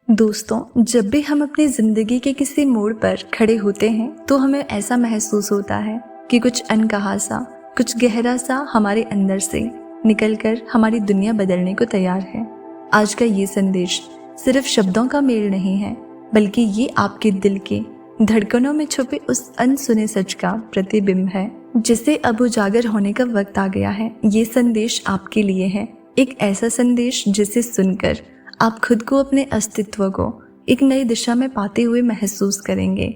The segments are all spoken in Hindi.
दोस्तों, जब भी हम अपनी जिंदगी के किसी मोड़ पर खड़े होते हैं तो हमें ऐसा महसूस होता है कि कुछ अनकहा सा, कुछ गहरा सा हमारे अंदर से निकलकर हमारी दुनिया बदलने को तैयार है। आज का ये संदेश सिर्फ शब्दों का मेल नहीं है, बल्कि ये आपके दिल के धड़कनों में छुपे उस अनसुने सच का प्रतिबिंब है, जिसे अब उजागर होने का वक्त आ गया है। ये संदेश आपके लिए है, एक ऐसा संदेश जिसे सुनकर आप खुद को, अपने अस्तित्व को एक नई दिशा में पाते हुए महसूस करेंगे।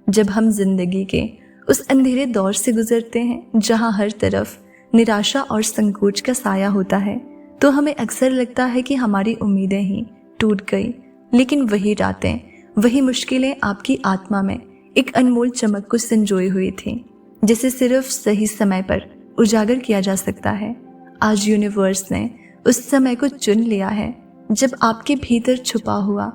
जब हम जिंदगी के उस अंधेरे दौर से गुजरते हैं जहां हर तरफ निराशा और संकोच का साया होता है, तो हमें अक्सर लगता है कि हमारी उम्मीदें ही टूट गई। लेकिन वही रातें, वही मुश्किलें आपकी आत्मा में एक अनमोल चमक को संजोए हुई थी, जिसे सिर्फ सही समय पर उजागर किया जा सकता है। आज यूनिवर्स ने उस समय को चुन लिया है जब आपके भीतर छुपा हुआ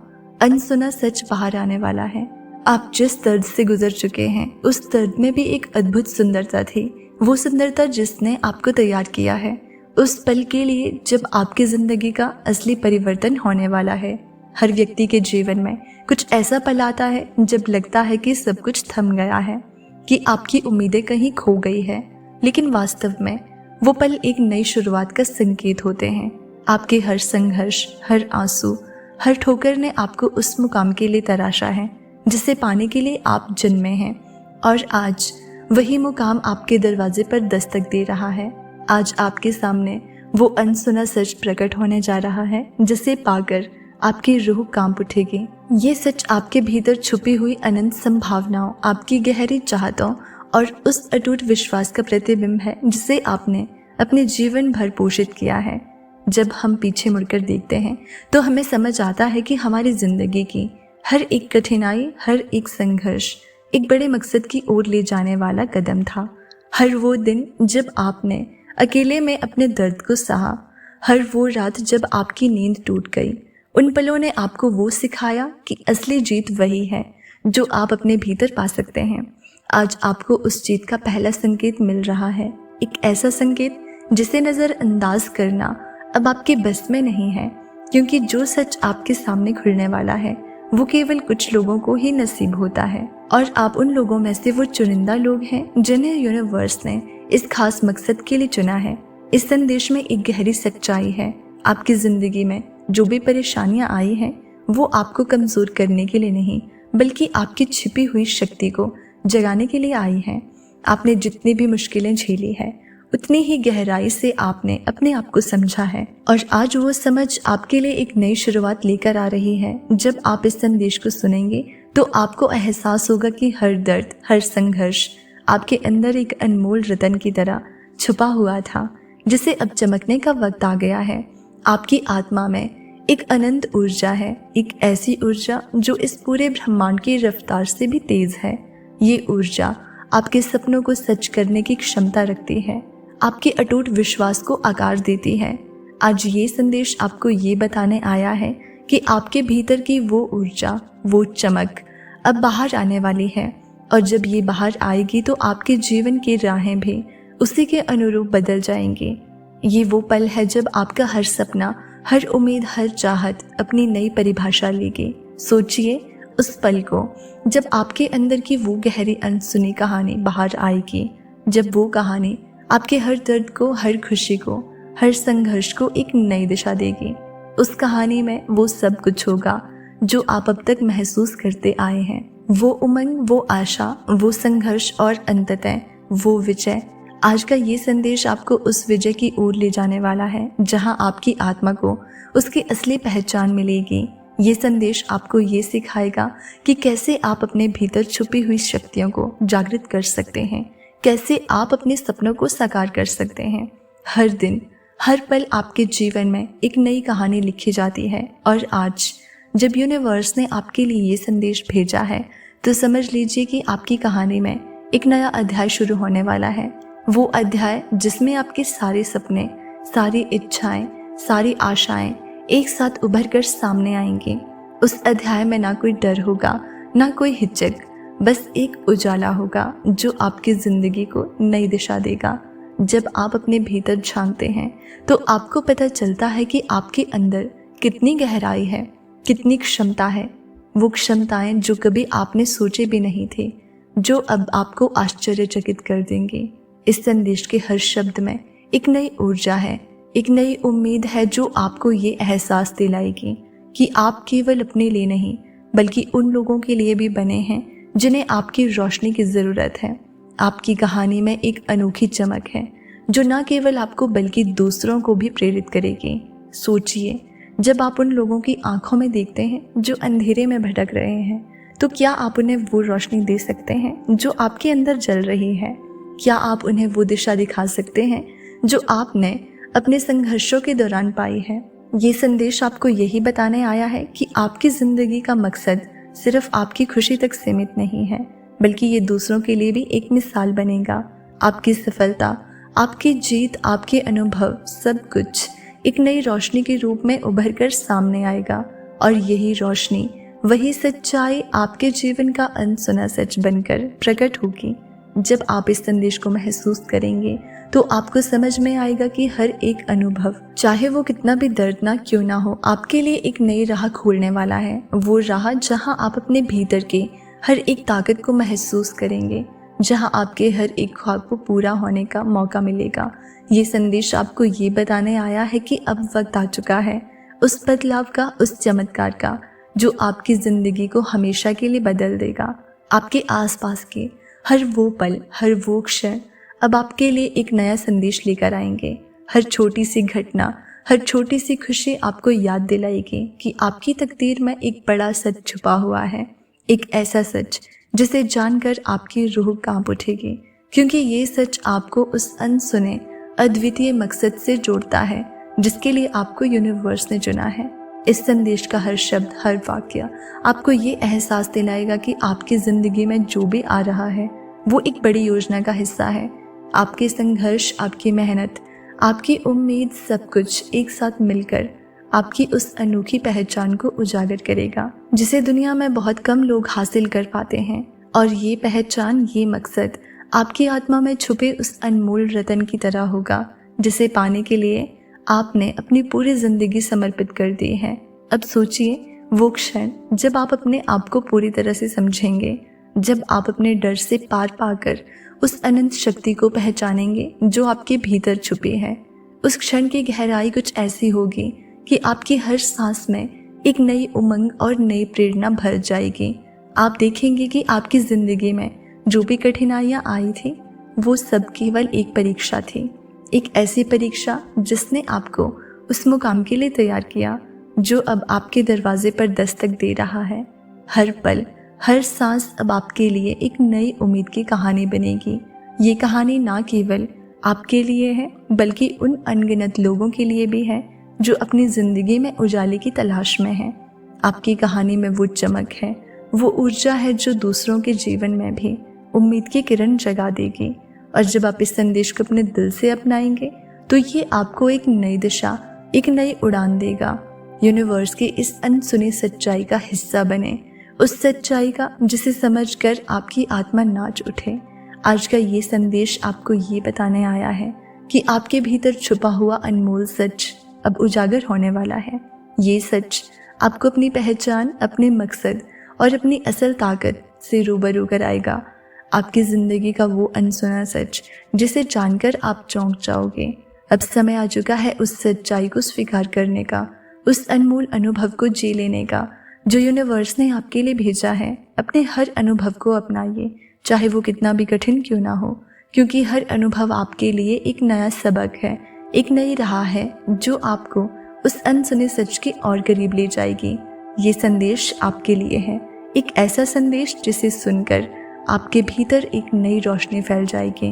अनसुना सच बाहर आने वाला है। आप जिस दर्द से गुजर चुके हैं, उस दर्द में भी एक अद्भुत सुंदरता थी, वो सुंदरता जिसने आपको तैयार किया है उस पल के लिए जब आपकी जिंदगी का असली परिवर्तन होने वाला है। हर व्यक्ति के जीवन में कुछ ऐसा पल आता है जब लगता है कि सब कुछ थम गया है, कि आपकी उम्मीदें कहीं खो गई है, लेकिन वास्तव में वो पल एक नई शुरुआत का संकेत होते हैं। आपके हर संघर्ष, हर आंसू, हर ठोकर ने आपको उस मुकाम के लिए तराशा है जिसे पाने के लिए आप जन्मे हैं, और आज वही मुकाम आपके दरवाजे पर दस्तक दे रहा है। आज आपके सामने वो अनसुना सच प्रकट होने जा रहा है जिसे पाकर आपकी रूह कांप उठेगी। ये सच आपके भीतर छुपी हुई अनंत संभावनाओं, आपकी गहरी चाहतों और उस अटूट विश्वास का प्रतिबिंब है जिसे आपने अपने जीवन भर पोषित किया है। जब हम पीछे मुड़कर देखते हैं तो हमें समझ आता है कि हमारी जिंदगी की हर एक कठिनाई, हर एक संघर्ष एक बड़े मकसद की ओर ले जाने वाला कदम था। हर वो दिन जब आपने अकेले में अपने दर्द को सहा, हर वो रात जब आपकी नींद टूट गई, उन पलों ने आपको वो सिखाया कि असली जीत वही है जो आप अपने भीतर पा सकते हैं। आज आपको उस जीत का पहला संकेत मिल रहा है, एक ऐसा संकेत जिसे नज़रअंदाज करना अब आपके बस में नहीं है, क्योंकि जो सच आपके सामने खुलने वाला है वो केवल कुछ लोगों को ही नसीब होता है, और आप उन लोगों में से वो चुनिंदा लोग हैं जिन्हें यूनिवर्स ने इस खास मकसद के लिए चुना है। इस संदेश में एक गहरी सच्चाई है, आपकी जिंदगी में जो भी परेशानियां आई हैं वो आपको कमजोर करने के लिए नहीं, बल्कि आपकी छिपी हुई शक्ति को जगाने के लिए आई हैं। आपने जितनी भी मुश्किलें झेली है, उतनी ही गहराई से आपने अपने आप को समझा है, और आज वो समझ आपके लिए एक नई शुरुआत लेकर आ रही है। जब आप इस संदेश को सुनेंगे तो आपको एहसास होगा कि हर दर्द, हर संघर्ष आपके अंदर एक अनमोल रतन की तरह छुपा हुआ था, जिसे अब चमकने का वक्त आ गया है। आपकी आत्मा में एक अनंत ऊर्जा है, एक ऐसी ऊर्जा जो इस पूरे ब्रह्मांड की रफ्तार से भी तेज है। ये ऊर्जा आपके सपनों को सच करने की क्षमता रखती है, आपके अटूट विश्वास को आकार देती है। आज ये संदेश आपको ये बताने आया है कि आपके भीतर की वो ऊर्जा, वो चमक अब बाहर आने वाली है, और जब ये बाहर आएगी तो आपके जीवन की राहें भी उसी के अनुरूप बदल जाएंगी। ये वो पल है जब आपका हर सपना, हर उम्मीद, हर चाहत अपनी नई परिभाषा लेगी। सोचिए उस पल को जब आपके अंदर की वो गहरी अनसुनी कहानी बाहर आएगी, जब वो कहानी आपके हर दर्द को, हर खुशी को, हर संघर्ष को एक नई दिशा देगी। उस कहानी में वो सब कुछ होगा जो आप अब तक महसूस करते आए हैं, वो उमंग, वो आशा, वो संघर्ष और अंततः वो विजय। आज का ये संदेश आपको उस विजय की ओर ले जाने वाला है जहां आपकी आत्मा को उसकी असली पहचान मिलेगी। ये संदेश आपको ये सिखाएगा कि कैसे आप अपने भीतर छुपी हुई शक्तियों को जागृत कर सकते हैं, कैसे आप अपने सपनों को साकार कर सकते हैं। हर दिन, हर पल आपके जीवन में एक नई कहानी लिखी जाती है, और आज जब यूनिवर्स ने आपके लिए ये संदेश भेजा है तो समझ लीजिए कि आपकी कहानी में एक नया अध्याय शुरू होने वाला है। वो अध्याय जिसमें आपके सारे सपने, सारी इच्छाएं, सारी आशाएं एक साथ उभर कर सामने आएंगी। उस अध्याय में ना कोई डर होगा, ना कोई हिचक, बस एक उजाला होगा जो आपकी जिंदगी को नई दिशा देगा। जब आप अपने भीतर झांकते हैं तो आपको पता चलता है कि आपके अंदर कितनी गहराई है, कितनी क्षमता है, वो क्षमताएं जो कभी आपने सोचे भी नहीं थे, जो अब आपको आश्चर्यचकित कर देंगे। इस संदेश के हर शब्द में एक नई ऊर्जा है, एक नई उम्मीद है जो आपको ये एहसास दिलाएगी कि आप केवल अपने लिए नहीं बल्कि उन लोगों के लिए भी बने हैं जिन्हें आपकी रोशनी की ज़रूरत है। आपकी कहानी में एक अनोखी चमक है जो न केवल आपको बल्कि दूसरों को भी प्रेरित करेगी। सोचिए, जब आप उन लोगों की आंखों में देखते हैं जो अंधेरे में भटक रहे हैं, तो क्या आप उन्हें वो रोशनी दे सकते हैं जो आपके अंदर जल रही है? क्या आप उन्हें वो दिशा दिखा सकते हैं जो आपने अपने संघर्षों के दौरान पाई है? ये संदेश आपको यही बताने आया है कि आपकी ज़िंदगी का मकसद सिर्फ आपकी खुशी तक सीमित नहीं है, बल्कि ये दूसरों के लिए भी एक मिसाल बनेगा। आपकी सफलता, आपकी जीत, आपके अनुभव, सब कुछ एक नई रोशनी के रूप में उभर कर सामने आएगा, और यही रोशनी, वही सच्चाई आपके जीवन का अनसुना सच बनकर प्रकट होगी। जब आप इस संदेश को महसूस करेंगे तो आपको समझ में आएगा कि हर एक अनुभव, चाहे वो कितना भी दर्दनाक क्यों ना हो, आपके लिए एक नई राह खोलने वाला है। वो राह जहां आप अपने भीतर के हर एक ताकत को महसूस करेंगे, जहां आपके हर एक ख्वाब को पूरा होने का मौका मिलेगा। ये संदेश आपको ये बताने आया है कि अब वक्त आ चुका है उस बदलाव का, उस चमत्कार का जो आपकी ज़िंदगी को हमेशा के लिए बदल देगा। आपके आसपास के हर वो पल, हर वो क्षण अब आपके लिए एक नया संदेश लेकर आएंगे। हर छोटी सी घटना, हर छोटी सी खुशी आपको याद दिलाएगी कि आपकी तकदीर में एक बड़ा सच छुपा हुआ है, एक ऐसा सच जिसे जानकर आपकी रूह कांप उठेगी, क्योंकि ये सच आपको उस अनसुने अद्वितीय मकसद से जोड़ता है जिसके लिए आपको यूनिवर्स ने चुना है। इस संदेश का हर शब्द, हर वाक्य आपको ये एहसास दिलाएगा कि आपकी ज़िंदगी में जो भी आ रहा है वो एक बड़ी योजना का हिस्सा है। आपके संघर्ष, आपकी मेहनत, आपकी उम्मीद, सब कुछ एक साथ मिलकर आपकी उस अनोखी पहचान को उजागर करेगा जिसे दुनिया में बहुत कम लोग हासिल कर पाते हैं। और ये पहचान, ये मकसद आपकी आत्मा में छुपे उस अनमोल रतन की तरह होगा जिसे पाने के लिए आपने अपनी पूरी जिंदगी समर्पित कर दी है। अब सोचिए वो क्षण जब आप अपने आप को पूरी तरह से समझेंगे, जब आप अपने डर से पार पाकर उस अनंत शक्ति को पहचानेंगे जो आपके भीतर छुपी है। उस क्षण की गहराई कुछ ऐसी होगी कि आपकी हर सांस में एक नई उमंग और नई प्रेरणा भर जाएगी। आप देखेंगे कि आपकी जिंदगी में जो भी कठिनाइयां आई थी वो सब केवल एक परीक्षा थी, एक ऐसी परीक्षा जिसने आपको उस मुकाम के लिए तैयार किया जो अब आपके दरवाजे पर दस्तक दे रहा है। हर पल, हर सांस अब आपके लिए एक नई उम्मीद की कहानी बनेगी। ये कहानी ना केवल आपके लिए है बल्कि उन अनगिनत लोगों के लिए भी है जो अपनी ज़िंदगी में उजाले की तलाश में हैं। आपकी कहानी में वो चमक है, वो ऊर्जा है जो दूसरों के जीवन में भी उम्मीद की किरण जगा देगी। और जब आप इस संदेश को अपने दिल से अपनाएंगे तो ये आपको एक नई दिशा, एक नई उड़ान देगा। यूनिवर्स की इस अनसुनी सच्चाई का हिस्सा बने, उस सच्चाई का जिसे समझकर आपकी आत्मा नाच उठे। आज का ये संदेश आपको ये बताने आया है कि आपके भीतर छुपा हुआ अनमोल सच अब उजागर होने वाला है। ये सच आपको अपनी पहचान, अपने मकसद और अपनी असल ताकत से रूबरू कराएगा। आपकी ज़िंदगी का वो अनसुना सच जिसे जानकर आप चौंक जाओगे। अब समय आ चुका है उस सच्चाई को स्वीकार करने का, उस अनमोल अनुभव को जी लेने का जो यूनिवर्स ने आपके लिए भेजा है। अपने हर अनुभव को अपनाइए, चाहे वो कितना भी कठिन क्यों ना हो, क्योंकि हर अनुभव आपके लिए एक नया सबक है, एक नई राह है जो आपको उस अनसुने सच के और करीब ले जाएगी। ये संदेश आपके लिए है, एक ऐसा संदेश जिसे सुनकर आपके भीतर एक नई रोशनी फैल जाएगी।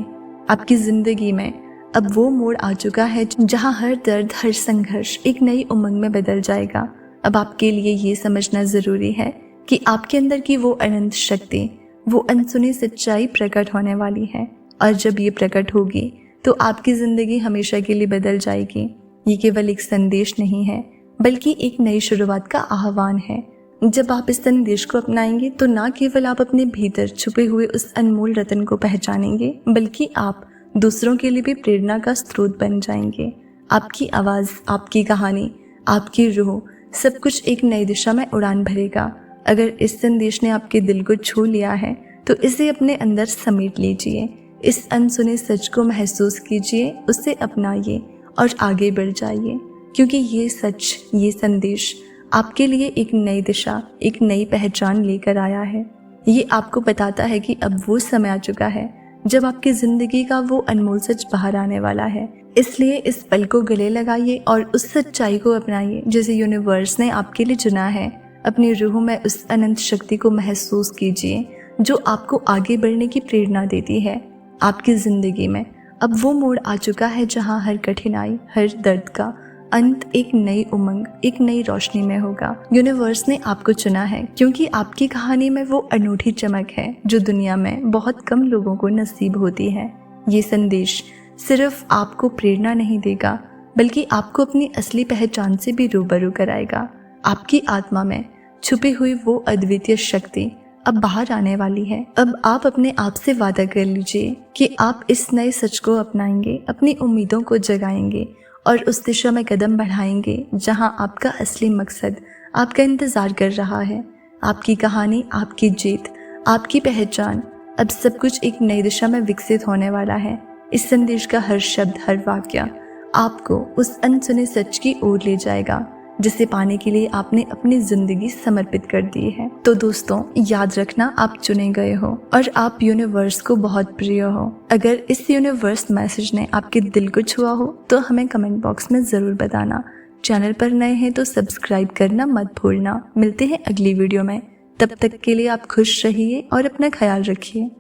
आपकी ज़िंदगी में अब वो मोड़ आ चुका है जहां हर दर्द, हर संघर्ष एक नई उमंग में बदल जाएगा। अब आपके लिए ये समझना ज़रूरी है कि आपके अंदर की वो अनंत शक्ति, वो अनसुनी सच्चाई प्रकट होने वाली है, और जब ये प्रकट होगी तो आपकी ज़िंदगी हमेशा के लिए बदल जाएगी। ये केवल एक संदेश नहीं है बल्कि एक नई शुरुआत का आह्वान है। जब आप इस संदेश को अपनाएंगे तो ना केवल आप अपने भीतर छुपे हुए उस अनमोल रतन को पहचानेंगे बल्कि आप दूसरों के लिए भी प्रेरणा का स्रोत बन जाएंगे। आपकी आवाज़, आपकी कहानी, आपकी रूह सब कुछ एक नई दिशा में उड़ान भरेगा। अगर इस संदेश ने आपके दिल को छू लिया है तो इसे अपने अंदर समेट लीजिए। इस अनसुने सच को महसूस कीजिए, उसे अपनाइए और आगे बढ़ जाइए, क्योंकि ये सच, ये संदेश आपके लिए एक नई दिशा, एक नई पहचान लेकर आया है। ये आपको बताता है कि अब वो समय आ चुका है जब आपकी जिंदगी का वो अनमोल सच बाहर आने वाला है। इसलिए इस पल को गले लगाइए और उस सच्चाई को अपनाइए जिसे यूनिवर्स ने आपके लिए चुना है। अपनी रूह में उस अनंत शक्ति को महसूस कीजिए जो आपको आगे बढ़ने की प्रेरणा देती है। आपकी जिंदगी में अब वो मोड़ आ चुका है जहां हर कठिनाई, हर दर्द का अंत एक नई उमंग, एक नई रोशनी में होगा। यूनिवर्स ने आपको चुना है क्योंकि आपकी कहानी में वो अनूठी चमक है जो दुनिया में बहुत कम लोगों को नसीब होती है। ये संदेश सिर्फ आपको प्रेरणा नहीं देगा, बल्कि आपको अपनी असली पहचान से भी रूबरू कराएगा। आपकी आत्मा में छुपी हुई वो अद्वितीय शक्ति अब बाहर आने वाली है। अब आप अपने आप से वादा कर लीजिए कि आप इस नए सच को अपनाएंगे, अपनी उम्मीदों को जगाएंगे और उस दिशा में कदम बढ़ाएंगे जहां आपका असली मकसद आपका इंतजार कर रहा है। आपकी कहानी, आपकी जीत, आपकी पहचान, अब सब कुछ एक नई दिशा में विकसित होने वाला है। इस संदेश का हर शब्द, हर वाक्य आपको उस अनसुने सच की ओर ले जाएगा जिसे पाने के लिए आपने अपनी जिंदगी समर्पित कर दी है। तो दोस्तों, याद रखना, आप चुने गए हो और आप यूनिवर्स को बहुत प्रिय हो। अगर इस यूनिवर्स मैसेज ने आपके दिल को छुआ हो तो हमें कमेंट बॉक्स में ज़रूर बताना। चैनल पर नए हैं तो सब्सक्राइब करना मत भूलना। मिलते हैं अगली वीडियो में, तब तक के लिए आप खुश रहिए और अपना ख्याल रखिए।